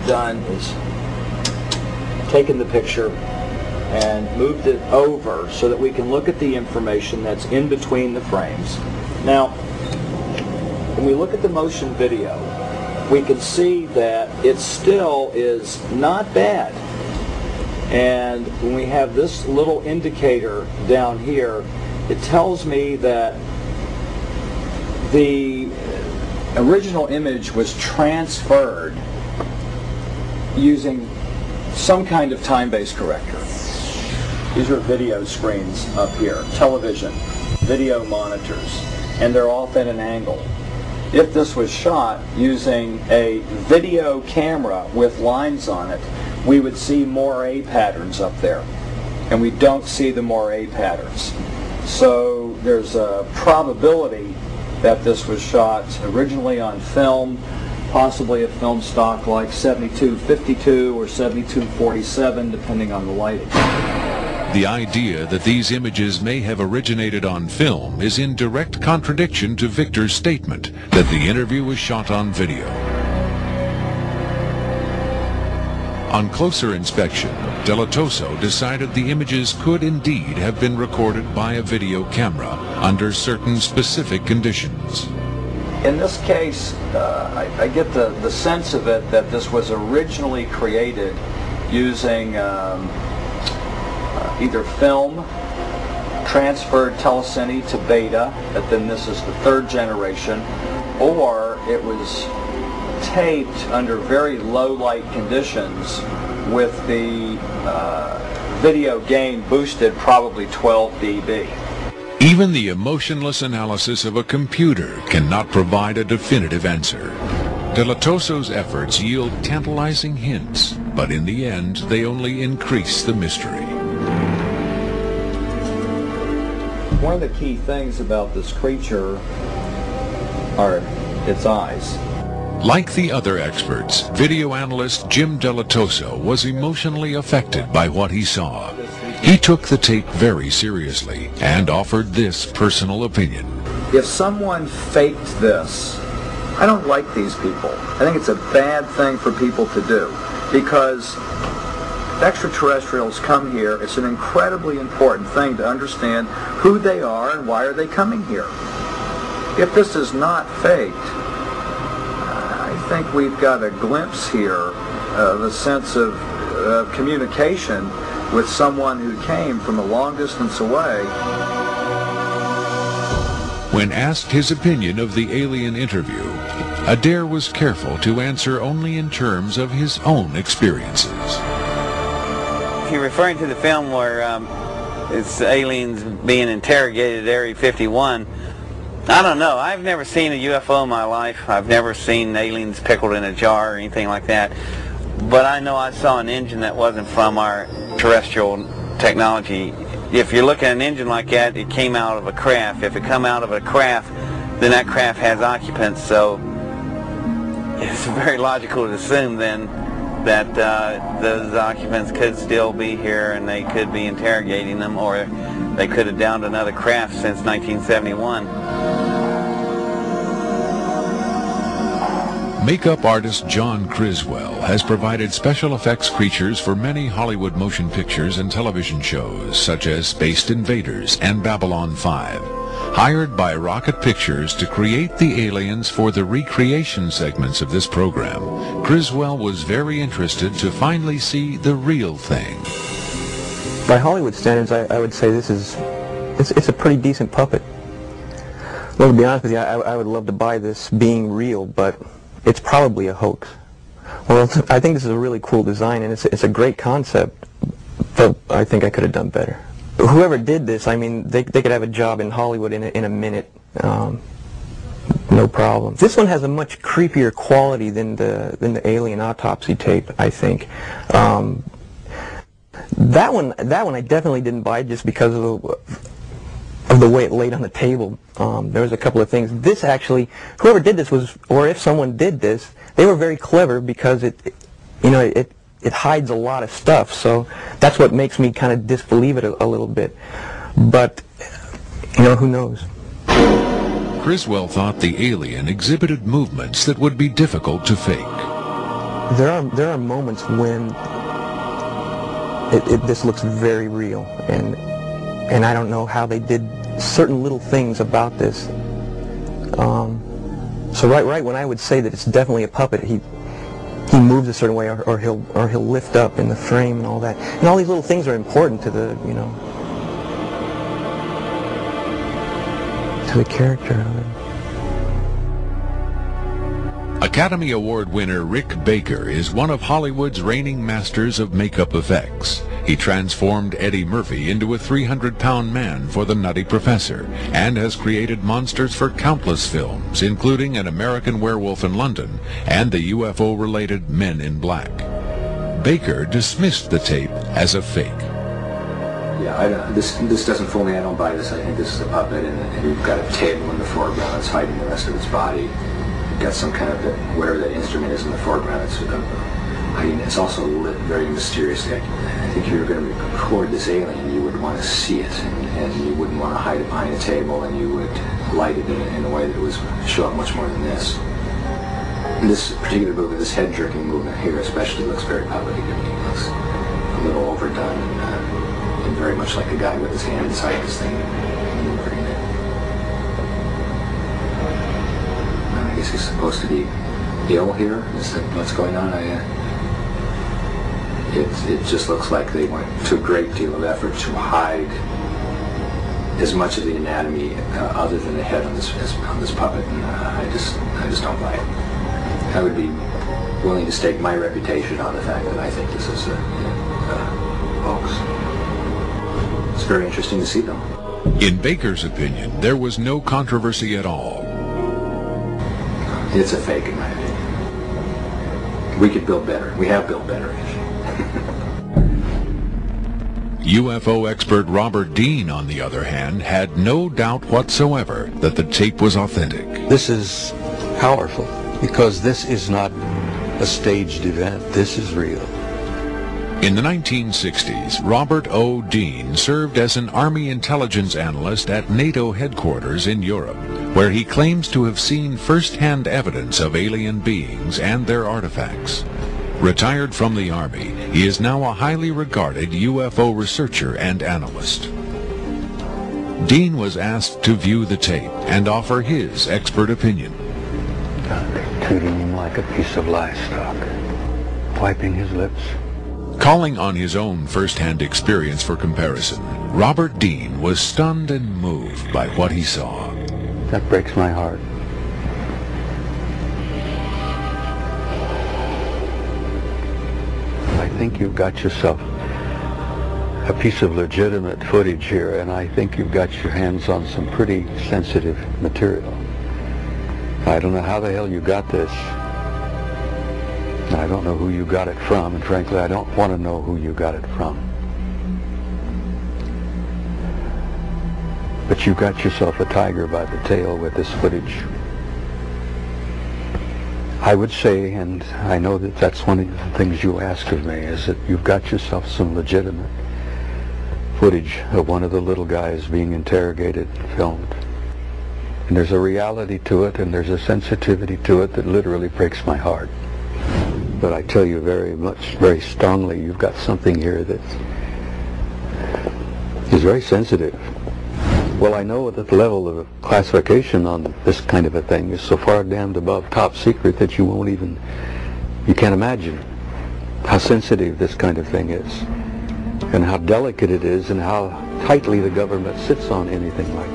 done is taken the picture and moved it over so that we can look at the information that's in between the frames. Now, when we look at the motion video, we can see that it still is not bad. And when we have this little indicator down here, it tells me that the original image was transferred using some kind of time-based corrector. These are video screens up here, television, video monitors, and they're off at an angle. If this was shot using a video camera with lines on it, we would see moire patterns up there, and we don't see the moire patterns. So there's a probability that this was shot originally on film, possibly a film stock like 7252 or 7247, depending on the lighting. The idea that these images may have originated on film is in direct contradiction to Victor's statement that the interview was shot on video. On closer inspection, Delatoso decided the images could indeed have been recorded by a video camera under certain specific conditions. In this case, I get the sense of it that this was originally created using either film, transferred telecine to beta, but then this is the third generation, or it was taped under very low light conditions with the video gain boosted probably 12 dB. Even the emotionless analysis of a computer cannot provide a definitive answer. Delatoso's efforts yield tantalizing hints, but in the end they only increase the mystery. One of the key things about this creature are its eyes. Like the other experts, video analyst Jim Delatoso was emotionally affected by what he saw. He took the tape very seriously and offered this personal opinion. If someone faked this, I don't like these people. I think it's a bad thing for people to do, because if extraterrestrials come here, it's an incredibly important thing to understand who they are and why are they coming here. If this is not faked, I think we've got a glimpse here of a sense of communication with someone who came from a long distance away. When asked his opinion of the alien interview, Adair was careful to answer only in terms of his own experiences. If you're referring to the film where it's aliens being interrogated at Area 51, I don't know. I've never seen a UFO in my life. I've never seen aliens pickled in a jar or anything like that. But I know I saw an engine that wasn't from our terrestrial technology. If you're looking at an engine like that, it came out of a craft. If it come out of a craft, then that craft has occupants. So it's very logical to assume then that those occupants could still be here and they could be interrogating them, or they could have downed another craft since 1971. Makeup artist John Criswell has provided special effects creatures for many Hollywood motion pictures and television shows, such as Spaced Invaders and Babylon 5. Hired by Rocket Pictures to create the aliens for the recreation segments of this program, Criswell was very interested to finally see the real thing. By Hollywood standards, I would say it's a pretty decent puppet. Well, to be honest with you, I would love to buy this being real, but it's probably a hoax. Well, I think this is a really cool design, and it's a great concept, but I think I could have done better. Whoever did this, I mean, they could have a job in Hollywood in a minute, no problem. This one has a much creepier quality than the alien autopsy tape, I think. That one I definitely didn't buy just because of the way it laid on the table. There was a couple of things. This actually, whoever did this was, or if someone did this, they were very clever because it hides a lot of stuff. So that's what makes me kind of disbelieve it a little bit. But, who knows? Criswell thought the alien exhibited movements that would be difficult to fake. there are moments when this looks very real, and I don't know how they did certain little things about this. So right when I would say that it's definitely a puppet, he moves a certain way, or he'll lift up in the frame and all that, and all these little things are important to the to the character of it. Academy Award winner Rick Baker is one of Hollywood's reigning masters of makeup effects. He transformed Eddie Murphy into a 300-pound man for The Nutty Professor and has created monsters for countless films, including An American Werewolf in London and the UFO-related Men in Black. Baker dismissed the tape as a fake. Yeah, this doesn't fool me. I don't buy this. I think this is a puppet, and you've got a table in the foreground that's hiding the rest of its body. You've got some kind of, whatever that instrument is in the foreground, it's also lit very mysteriously. I think if you were going to record this alien, you would want to see it, and you wouldn't want to hide it behind a table, and you would light it in a way that would show up much more than this. And this particular movement, this head-jerking movement here especially, looks very puppety to me. It looks a little overdone, and very much like a guy with his hand inside this thing maneuvering it. I guess he's supposed to be ill here. Is that what's going on? It just looks like they went to a great deal of effort to hide as much of the anatomy other than the head on this puppet, and I just don't buy it. I would be willing to stake my reputation on the fact that I think this is a hoax. It's very interesting to see them. In Baker's opinion, there was no controversy at all. It's a fake, in my opinion. We could build better. We have built better. UFO expert Robert Dean, on the other hand, had no doubt whatsoever that the tape was authentic. This is powerful because this is not a staged event. This is real. In the 1960s, Robert O. Dean served as an Army intelligence analyst at NATO headquarters in Europe, where he claims to have seen first-hand evidence of alien beings and their artifacts. Retired from the Army, he is now a highly regarded UFO researcher and analyst. Dean was asked to view the tape and offer his expert opinion. They're treating him like a piece of livestock, wiping his lips. Calling on his own first-hand experience for comparison, Robert Dean was stunned and moved by what he saw. That breaks my heart. I think you've got yourself a piece of legitimate footage here, and I think you've got your hands on some pretty sensitive material. I don't know how the hell you got this. I don't know who you got it from, and frankly, I don't want to know who you got it from. But you got yourself a tiger by the tail with this footage. I would say, and I know that that's one of the things you ask of me, is that you've got yourself some legitimate footage of one of the little guys being interrogated and filmed. And there's a reality to it, and there's a sensitivity to it that literally breaks my heart. But I tell you very strongly, you've got something here that is very sensitive. Well, I know that the level of classification on this kind of a thing is so far damned above top secret that you can't imagine how sensitive this kind of thing is, and how delicate it is, and how tightly the government sits on anything like that.